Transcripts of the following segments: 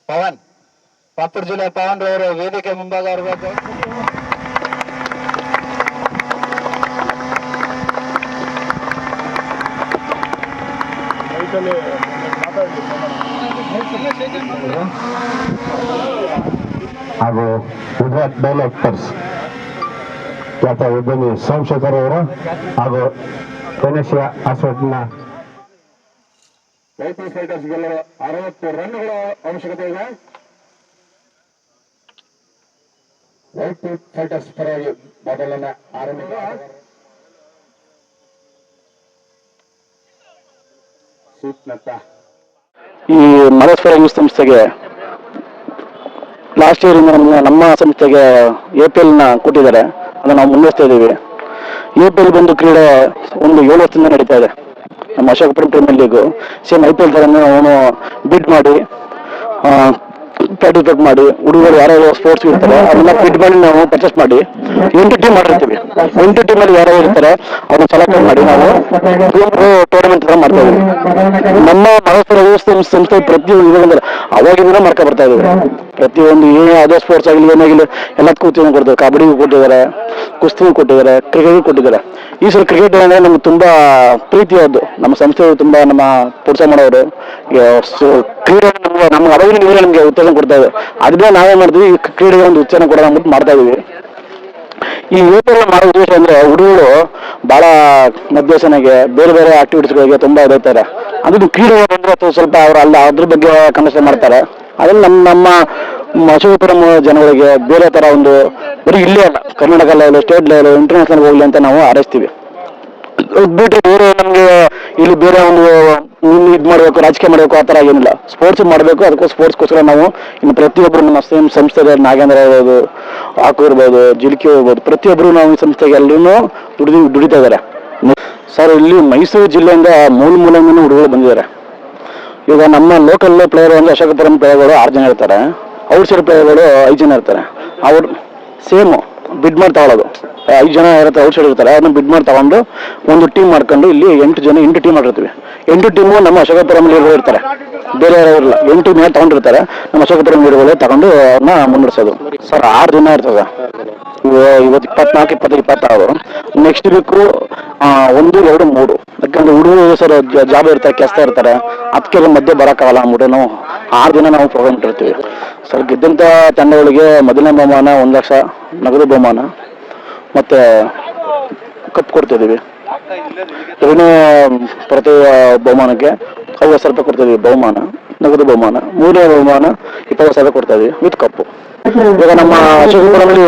ಪವನ್ ಪಾಪೂರ್ ಜಿಲ್ಲೆ ಪವನ್ ರವರು ವೇದಿಕೆ ಮುಂಭಾಗ ಇರಬೇಕು. ಹಾಗೂ ಗುಜರಾತ್ ಡೈಲೆಕ್ಟರ್ಸ್ ಖ್ಯಾತ ಉದ್ಯಮಿ ಸೋಮಶೇಖರ್ ಅವರು ಹಾಗೂ ಫೈನಾನ್ಷಿಯಲ್ ಹಾಸ್ಪಿಟಲ್ನ ರೈಫಲ್ ಫೈಟರ್ಸ್ ಗೆಲ್ಲಲು 60 ರನ್ಗಳ ಅವಶ್ಯಕತೆ ಇದೆ. ರೈಫಲ್ ಫೈಟರ್ಸ್ ಪರವಾಗಿ ಮೊದಲನೇ ಆರಂಭಿಕ ಈ ಮಹೇಶ್ವರ ಯೂತ್ ಸಂಸ್ಥೆಗೆ ಲಾಸ್ಟ್ ಇಯರ್ ಇಂದ ನಮ್ಮ ಸಂಸ್ಥೆಗೆ APL ಕೊಟ್ಟಿದ್ದಾರೆ. ಅದನ್ನು ನಾವು ಮುನ್ನಡೆಸ್ತಾ ಇದ್ದೀವಿ. APL ಬಂದು ಕ್ರೀಡೆ ಒಂದು 7 ವರ್ಷದಿಂದ ನಡೀತಾ ಇದೆ. ನಮ್ಮ Ashokapuram premier league same IPL ಥರ ನಾವು ಬಿಡ್ ಮಾಡಿ ಪಾರ್ಟಿಸಿಪೇಟ್ ಮಾಡಿ ಹುಡುಗರು ಯಾರ್ಯಾರು ಸ್ಪೋರ್ಟ್ಸ್ ಇರ್ತಾರೆ ಅದನ್ನ ಬಿಡ್ ಮಾಡಿ ನಾವು ಪರ್ಚೇಸ್ ಮಾಡಿ 8 ಟೀಮ್ ಮಾಡಿರ್ತೀವಿ. 8 ಟೀಮಲ್ಲಿ ಯಾರ್ಯಾರು ಇರ್ತಾರೆ ಅದನ್ನ ಸೆಲೆಕ್ಟ್ ಮಾಡಿ ನಾವು ಟೂರ್ನಮೆಂಟ್ ಥರ ಮಾಡ್ತಾ ಇದ್ದೀವಿ. ನಮ್ಮ ಮಹೇಶ್ವರ ಯೂತ್ ಸಂಸ್ಥೆ ಪ್ರತಿಯೊಂದು ಇವಾಗ ಅವಾಗಿಂದ ಮಾಡ್ಕೊ ಬರ್ತಾ ಇದ್ದೀವಿ. ಪ್ರತಿಯೊಂದು ಯಾವುದೇ ಸ್ಪೋರ್ಟ್ಸ್ ಆಗಲಿ ಏನಾಗಲಿ ಎಲ್ಲದಕ್ಕೂ ಉತ್ತೇಜನ ಕೊಡ್ತಾರೆ. ಕಬಡ್ಡಿಗೂ ಕೊಟ್ಟಿದ್ದಾರೆ, ಕುಸ್ತಿಗೂ ಕೊಟ್ಟಿದ್ದಾರೆ, ಕ್ರಿಕೆಟ್ಗೂ ಕೊಟ್ಟಿದ್ದಾರೆ. ಈ ಸಲ ಕ್ರಿಕೆಟ್ ಅಂದರೆ ನಮ್ಗೆ ತುಂಬಾ ಪ್ರೀತಿಯಾದ್ದು. ನಮ್ಮ ಸಂಸ್ಥೆ ತುಂಬಾ ನಮ್ಮ ಪ್ರೋತ್ಸಾಹ ಮಾಡೋರು ಕ್ರೀಡೆ ನಮ್ಗೆ ಅವಾಗಿನ ನಮಗೆ ಉತ್ತೇಜನ ಕೊಡ್ತಾ ಇದೆ. ಅದನ್ನೇ ನಾವೇ ಮಾಡ್ತೀವಿ. ಈ ಕ್ರೀಡೆಗೆ ಒಂದು ಉತ್ತೇಜನ ಕೊಡೋಣ ಅಂದ್ಬಿಟ್ಟು ಮಾಡ್ತಾ ಇದೀವಿ. ಈ APL ಮಾಡೋ ಉದ್ದೇಶ ಅಂದ್ರೆ ಹುಡುಗರು ಬಹಳ ಮಧ್ಯಸನಿಗೆ ಬೇರೆ ಬೇರೆ ಆಕ್ಟಿವಿಟೀಸ್ಗಳಿಗೆ ತುಂಬಾ ಇರ್ತಾರೆ. ಅದು ಕ್ರೀಡೆ ಬಂದ್ರೆ ಸ್ವಲ್ಪ ಅವರು ಅದ್ರ ಬಗ್ಗೆ ಕನಸು ಮಾಡ್ತಾರೆ. ಅದ್ರಲ್ಲಿ ನಮ್ಮ ಅಶೋಕಪುರಂ ಜನಗಳಿಗೆ ಬೇರೆ ತರ ಒಂದು ಬರೀ ಇಲ್ಲೇ ಅಲ್ಲ, Karnataka level, state level, international ಹೋಗ್ಲಿ ಅಂತ ನಾವು ಹಾರೈಸ್ತೀವಿ. ಬಿಟ್ಟು ಬೇರೆ ನಮ್ಗೆ ಇಲ್ಲಿ ಬೇರೆ ಒಂದು ಇದು ಮಾಡಬೇಕು, ರಾಜಕೀಯ ಮಾಡಬೇಕು ಆ ಥರ ಏನಿಲ್ಲ. ಸ್ಪೋರ್ಟ್ಸ್ ಮಾಡಬೇಕು. ಅದಕ್ಕೂ ಸ್ಪೋರ್ಟ್ಸ್ಗೋಸ್ಕರ ನಾವು ಇನ್ನು ಪ್ರತಿಯೊಬ್ಬರು ನಮ್ಮ ಸಂಸ್ಥೆಗೆ ನಾಗೇಂದ್ರ ಇರ್ಬೋದು, ಆಕು ಇರ್ಬೋದು, ಜಿಲ್ಕಿ ಇರ್ಬೋದು, ಪ್ರತಿಯೊಬ್ಬರು ನಾವು ಈ ಸಂಸ್ಥೆಗೆ ಎಲ್ಲರೂ ದುಡಿತಾ ಇದ್ದಾರೆ. ಸರ್, ಇಲ್ಲಿ ಮೈಸೂರು ಜಿಲ್ಲೆಯಿಂದ ಮೂಲೆಯಿಂದ ಹುಡುಗರು ಬಂದಿದ್ದಾರೆ. ಈಗ ನಮ್ಮ ಲೋಕಲ್ ಪ್ಲೇಯರ್ ಅಂದ್ರೆ ಅಶೋಕಪುರಂ ಪ್ಲೇಯರ್ಗಳು 6 ಜನ ಇರ್ತಾರೆ. ಔಟ್ಸೈಡ್ ಪ್ಲೇಯರ್ಗಳು 5 ಜನ ಇರ್ತಾರೆ. ಅವ್ರು ಸೇಮ್ ಬಿಡ್ ಮಾಡಿ ತಗೊಳ್ಳೋದು. 5 ಜನ ಇರುತ್ತೆ, ಔಟ್ಸೈಡ್ ಇರ್ತಾರೆ. ಅದನ್ನ ಬಿಡ್ ಮಾಡಿ ತಗೊಂಡು ಒಂದು ಟೀಮ್ ಮಾಡ್ಕೊಂಡು ಇಲ್ಲಿ 8 ಟೀಮ್ ಮಾಡಿರ್ತೀವಿ. 8 ಟೀಮು ನಮ್ಮ ಅಶೋಕಪುರಂ ಲೀಡರ್ಗಳು ಇರ್ತಾರೆ, ಬೇರೆ ಯಾರು ಇರಲ್ಲ. 8 ಮೇಲೆ ತಗೊಂಡಿರ್ತಾರೆ. ನಮ್ಮ ಅಶೋಕಪುರಂ ಲೀಡರ್ಗಳು ತಗೊಂಡು ಅವ್ರನ್ನ ಮುನ್ನಡೆಸೋದು. ಸರ್, 6 ದಿನ ಇರ್ತದೆ. ಇವತ್ತು 24, 25, 26. Next week 1, 2, 3. ಯಾಕಂದ್ರೆ ಹುಡುಗರು ಸರ್ ಜಾಬ್ ಇರ್ತಾರೆ, ಕೆಲಸ ಇರ್ತಾರೆ. ಅದಕ್ಕೆಲ್ಲ ಮಧ್ಯೆ ಬರೋಕ್ಕಾಗಲ್ಲ ಅಂದ್ಬಿಟ್ಟು ನಾವು 6 ದಿನ ನಾವು ಪ್ರೋಗ್ರಾಮ್ ಇಟ್ಟಿರ್ತೀವಿ. ಸರ್, ಗೆದ್ದಂಥ ತಂಡಗಳಿಗೆ ಮೊದಲನೇ ಬಹುಮಾನ 1 ಲಕ್ಷ ನಗದು ಬಹುಮಾನ ಮತ್ತೆ ಕಪ್ ಕೊಡ್ತಿದ್ದೀವಿ. ಎರಡನೇ ಪ್ರತಿ ಬಹುಮಾನಕ್ಕೆ 50,000 ರೂಪಾಯಿ ಕೊಡ್ತಿದ್ದೀವಿ ಬಹುಮಾನ, ನಗದು ಬಹುಮಾನ. 3ನೇ ಬಹುಮಾನ 20,000 ಕೊಡ್ತಾ ಇದೀವಿ ವಿತ್ ಕಪ್ಪು. ಈಗ ನಮ್ಮ ಅಶೋಕಪುರದಲ್ಲಿ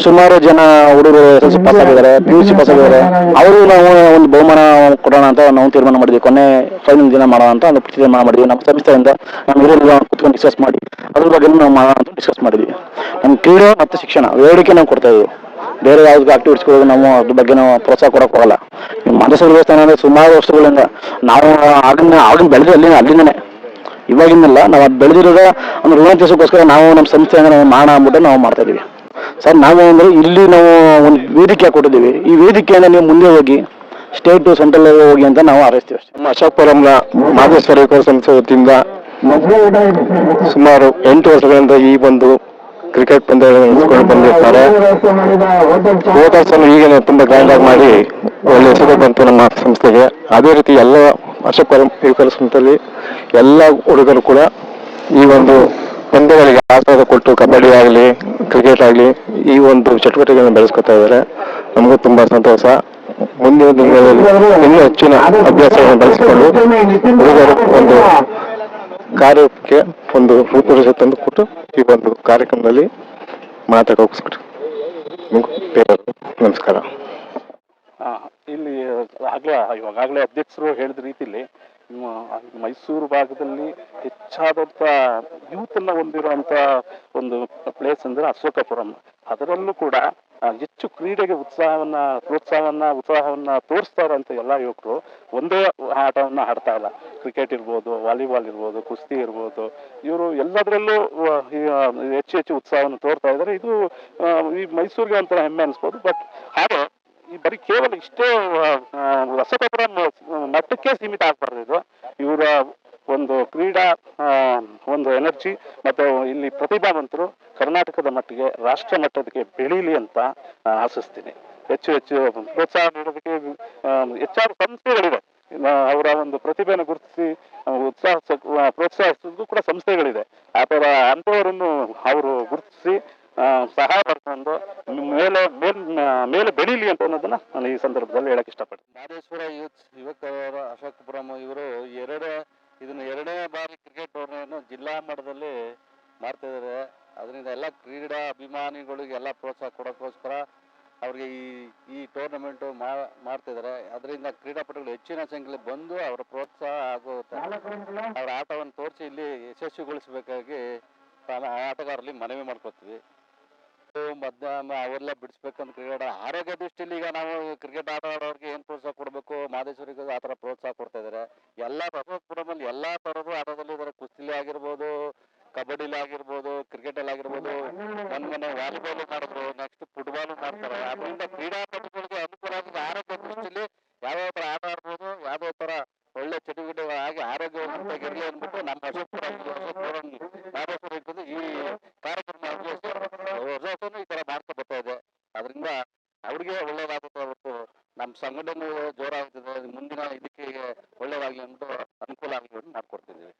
ಸುಮಾರು ಜನ ಹುಡುಗರು SSLC ಪಾಸ್ ಆಗಿದ್ದಾರೆ, PUC ಪಾಸ್ ಆಗಿದ್ದಾರೆ. ಅವರು ನಾವು ಒಂದು ಬಹುಮಾನ ಕೊಡೋಣ ಅಂತ ನಾವು ತೀರ್ಮಾನ ಮಾಡಿದ್ವಿ. ಕೊನೆ ಫೈನಲ್ ದಿನ ಮಾಡೋಣ ಅಂತ ಒಂದು ತೀರ್ಮಾನ ಮಾಡಿದ್ವಿ. ನಮ್ಮ ಸಂಸ್ಥೆಯಿಂದ ನಮ್ಮ ಹಿರಿಯರು ಕುತ್ಕೊಂಡು ಡಿಸ್ಕಸ್ ಮಾಡಿ ಅದ್ರ ಬಗ್ಗೆ ನಾವು ಮಾಡೋಣ ಅಂತ ಡಿಸ್ಕಸ್ ಮಾಡಿದ್ವಿ. ನಮ್ಮ ಕ್ರೀಡೆ ಮತ್ತು ಶಿಕ್ಷಣ ಎರಡಕ್ಕೆ ನಾವು ಕೊಡ್ತಾ ಇದ್ವಿ. ಬೇರೆ ಯಾವ್ದು ಆಕ್ಟಿವಿಟೀಸ್ಗಳು ನಾವು ಅದ್ರ ಬಗ್ಗೆ ನಾವು ಪ್ರೋತ್ಸಾಹ ಕೊಡೋಕೆ ಹೋಗಲ್ಲ. ಮಾದೇಶ್ವರ ದೇವಸ್ಥಾನ ಅಂದರೆ ಸುಮಾರು ವರ್ಷಗಳಿಂದ ನಾವು ಆಗಿನ ಬೆಳೆದು ಅಲ್ಲಿಂದನೇ ಇವಾಗಿಂದಲ್ಲ, ನಾವು ಅದು ಬೆಳೆದಿರೋದ ಒಂದು ಋಣ ತೀರ್ಸೋಕ್ಕೋಸ್ಕರ ನಾವು ನಮ್ಮ ಸಂಸ್ಥೆಯಿಂದ ನಾವು ಮಾಡೋಣ ಅಂದ್ಬಿಟ್ಟು ನಾವು ಮಾಡ್ತಾ ಇದೀವಿ. ಸರ್, ನಾವು ಅಂದರೆ ಇಲ್ಲಿ ನಾವು ಒಂದು ವೇದಿಕೆ ಕೊಟ್ಟಿದ್ದೀವಿ. ಈ ವೇದಿಕೆಯಿಂದ ನೀವು ಮುಂದೆ ಹೋಗಿ ಸ್ಟೇಟು ಸೆಂಟ್ರಲ್ ಹೋಗಿ ಅಂತ ನಾವು ಹಾರೈಸ್ತೀವಿ ಅಷ್ಟೇ. ನಮ್ಮ ಅಶೋಕಪುರಂನ ಮಾದೇಶ್ವರ ಸಂಸ್ಥೆ ವತಿಯಿಂದ ಸುಮಾರು 8 ವರ್ಷಗಳಿಂದ ಈ ಒಂದು ಕ್ರಿಕೆಟ್ ಪಂದ್ಯಗಳನ್ನು ನಡೆಸಿಕೊಂಡು ಬಂದಿರ್ತಾರೆ. ಹೋದ ವರ್ಷ ಈಗಲೇ ತುಂಬಾ ಗ್ರ್ಯಾಂಡ್ ಆಗಿ ಮಾಡಿ ಒಳ್ಳೆ ಹೆಸರು ಬಂತು ನಮ್ಮ ಸಂಸ್ಥೆಗೆ. ಅದೇ ರೀತಿ ಎಲ್ಲ ಅಶೋಕಪುರಂ ಯುವಕರ ಸಂಸ್ಥೆಯಲ್ಲಿ ಎಲ್ಲ ಹುಡುಗರು ಕೂಡ ಈ ಒಂದು ಪಂದ್ಯಗಳಿಗೆ ಆಸ್ಪದ ಕೊಟ್ಟು ಕಬಡ್ಡಿ ಆಗಲಿ, ಕ್ರಿಕೆಟ್ ಆಗಲಿ ಈ ಒಂದು ಚಟುವಟಿಕೆಗಳನ್ನು ಬೆಳೆಸ್ಕೊತಾ ಇದ್ದಾರೆ. ನಮಗೂ ತುಂಬಾ ಸಂತೋಷ. ಮುಂದಿನ ದಿನಗಳಲ್ಲಿ ಇನ್ನೂ ಹೆಚ್ಚಿನ ಅಭ್ಯಾಸಗಳನ್ನು ಬೆಳೆಸಿಕೊಂಡು ಹುಡುಗರು ಒಂದು ಕಾರ್ಯಕ್ಕೆ ಒಂದು ರೂಪುರೇಷೆ ತಂದು ಕೊಟ್ಟು ಈ ಒಂದು ಕಾರ್ಯಕ್ರಮದಲ್ಲಿ ಮಾತಾಡೋಸ್ಕರ ನಮಸ್ಕಾರ. ಇಲ್ಲಿ ಇವಾಗಲೇ ಅಧ್ಯಕ್ಷರು ಹೇಳಿದ ರೀತಿಯಲ್ಲಿ ಮೈಸೂರು ಭಾಗದಲ್ಲಿ ಹೆಚ್ಚಾದಂಥ ಯೂತನ್ನು ಹೊಂದಿರುವಂಥ ಒಂದು ಪ್ಲೇಸ್ ಅಂದರೆ ಅಶೋಕಪುರಂ. ಅದರಲ್ಲೂ ಕೂಡ ಹೆಚ್ಚು ಕ್ರೀಡೆಗೆ ಉತ್ಸಾಹವನ್ನ ತೋರಿಸ್ತಾ ಇರೋಂಥ ಎಲ್ಲ ಯುವಕರು ಒಂದೇ ಆಟವನ್ನು ಆಡ್ತಾ ಇಲ್ಲ. ಕ್ರಿಕೆಟ್ ಇರ್ಬೋದು, ವಾಲಿಬಾಲ್ ಇರ್ಬೋದು, ಕುಸ್ತಿ ಇರ್ಬೋದು, ಇವರು ಎಲ್ಲದರಲ್ಲೂ ಹೆಚ್ಚು ಉತ್ಸಾಹವನ್ನು ತೋರ್ತಾ ಇದ್ದಾರೆ. ಇದು ಈ ಮೈಸೂರಿಗೆ ಒಂಥರ ಹೆಮ್ಮೆ ಅನಿಸ್ಬೋದು. ಬಟ್ ಆದರೆ ಈ ಬರೀ ಕೇವಲ ಇಷ್ಟೇ ರಸಗೊಬ್ಬರ ಮಟ್ಟಕ್ಕೆ ಸೀಮಿತ ಆಗ್ಬಾರ್ದು ಇದು. ಇವರ ಒಂದು ಕ್ರೀಡಾ ಒಂದು ಎನರ್ಜಿ ಮತ್ತು ಇಲ್ಲಿ ಪ್ರತಿಭಾವಂತರು ಕರ್ನಾಟಕದ ಮಟ್ಟಿಗೆ ರಾಷ್ಟ್ರ ಮಟ್ಟಕ್ಕೆ ಬೆಳೀಲಿ ಅಂತ ಆಶಿಸ್ತೀನಿ. ಹೆಚ್ಚು ಹೆಚ್ಚು ಪ್ರೋತ್ಸಾಹ ನೀಡೋದಕ್ಕೆ ಹೆಚ್ಚಾರು ಸಂಸ್ಥೆಗಳಿವೆ. ಅವರ ಒಂದು ಪ್ರತಿಭೆಯನ್ನು ಗುರುತಿಸಿ ಪ್ರೋತ್ಸಾಹಿಸೋದು ಕೂಡ ಸಂಸ್ಥೆಗಳಿದೆ. ಆ ಥರ ಅಂಥವರನ್ನು ಅವರು ಗುರುತಿಸಿ ಸಹಾಯ ಪಡ್ಕೊಂಡು ಮೇಲೆ ಬೆಳೀಲಿ ಅಂತ ಅನ್ನೋದನ್ನ ನಾನು ಈ ಸಂದರ್ಭದಲ್ಲಿ ಹೇಳಕ್ ಇಷ್ಟಪಡ್ತೀನಿ. ಮಾದೇಶ್ವರ ಯುವಕರ ಅಶೋಕಪುರಂ ಇವರು ಎರಡನೇ ಬಾರಿ ಕ್ರಿಕೆಟ್ ಟೂರ್ನಿಯನ್ನು ಜಿಲ್ಲಾ ಮಟ್ಟದಲ್ಲಿ ಮಾಡ್ತಿದ್ದಾರೆ. ಅದರಿಂದ ಎಲ್ಲ ಕ್ರೀಡಾ ಅಭಿಮಾನಿಗಳಿಗೆಲ್ಲ ಪ್ರೋತ್ಸಾಹ ಕೊಡೋಕ್ಕೋಸ್ಕರ ಅವ್ರಿಗೆ ಈ ಟೂರ್ನಮೆಂಟು ಮಾಡ್ತಿದ್ದಾರೆ. ಅದರಿಂದ ಕ್ರೀಡಾಪಟುಗಳು ಹೆಚ್ಚಿನ ಸಂಖ್ಯೆಯಲ್ಲಿ ಬಂದು ಅವರ ಪ್ರೋತ್ಸಾಹ ಹಾಗೂ ಅವರ ಆಟವನ್ನು ತೋರಿಸಿ ಇಲ್ಲಿ ಯಶಸ್ವಿಗೊಳಿಸಬೇಕಾಗಿ ಆಟಗಾರರಲ್ಲಿ ಮನವಿ ಮಾಡ್ಕೊತೀವಿ. ಮಧ್ಯಾಹ್ನ ಅವೆಲ್ಲ ಬಿಡಿಸ್ಬೇಕಂತ ಕ್ರೀಡಾ ಆರೋಗ್ಯ ದೃಷ್ಟಿಯಲ್ಲಿ ಈಗ ನಾವು ಕ್ರಿಕೆಟ್ ಆಟ ಆಡೋರಿಗೆ ಏನು ಪ್ರೋತ್ಸಾಹ ಕೊಡಬೇಕು, ಮಾದೇಶ್ವರಿಗೆ ಆ ಥರ ಪ್ರೋತ್ಸಾಹ ಕೊಡ್ತಾ ಇದ್ದಾರೆ. ಎಲ್ಲ ಅಶೋಕಪುರಮಲ್ಲಿ ಎಲ್ಲ ಥರದ ಆಟದಲ್ಲಿ ಇದ್ದಾರೆ. ಕುಸ್ತಿಲಿ ಆಗಿರ್ಬೋದು, ಕಬಡ್ಡಿಲಿ ಆಗಿರ್ಬೋದು, ಕ್ರಿಕೆಟಲ್ಲಿ ಆಗಿರ್ಬೋದು, ಮೊನ್ನೆ ವಾಲಿಬಾಲ್ ಮಾಡಿದ್ರು, ನೆಕ್ಸ್ಟ್ ಫುಟ್ಬಾಲ್ ಮಾಡ್ತಾರೆ. ಅದರಿಂದ ಕ್ರೀಡಾಪಟುಗಳಿಗೆ ಅನುಕೂಲ ಆಗಿದೆ. ಆರೋಗ್ಯ ದೃಷ್ಟಿಯಲ್ಲಿ ಯಾವ್ಯಾವ ಥರ ಆಟ ಆಡ್ಬೋದು, ಯಾವ್ಯಾವ ಥರ ಒಳ್ಳೆ ಚಟುವಟಿಕೆಗಳಾಗಿ ಆರೋಗ್ಯವಂತಾಗಿರಲಿ ಅಂದ್ಬಿಟ್ಟು ನಮ್ಮ ಅಶೋಕಪುರ ಮಾದೇಶ್ವರ ಈ ಕಾರ್ಯಕ್ರಮ ವರ್ಷವನ್ನು ಈ ಥರ ಮಾಡ್ಕೊ ಬರ್ತಾ ಇದೆ. ಅದರಿಂದ ಅವ್ರಿಗೆ ಒಳ್ಳೇದಾಗುತ್ತೆ ಹೊರತು ನಮ್ಮ ಸಂಘಟನೆ ಜೋರಾಗ್ತದೆ. ಮುಂದಿನ ಇದಕ್ಕೆ ಒಳ್ಳೇದಾಗಲಿ ಅಂದ್ಬಿಟ್ಟು ಅನುಕೂಲ ಆಗಲಿ ಅಂತ ಮಾಡ್ಕೊಡ್ತಿದ್ದೀವಿ.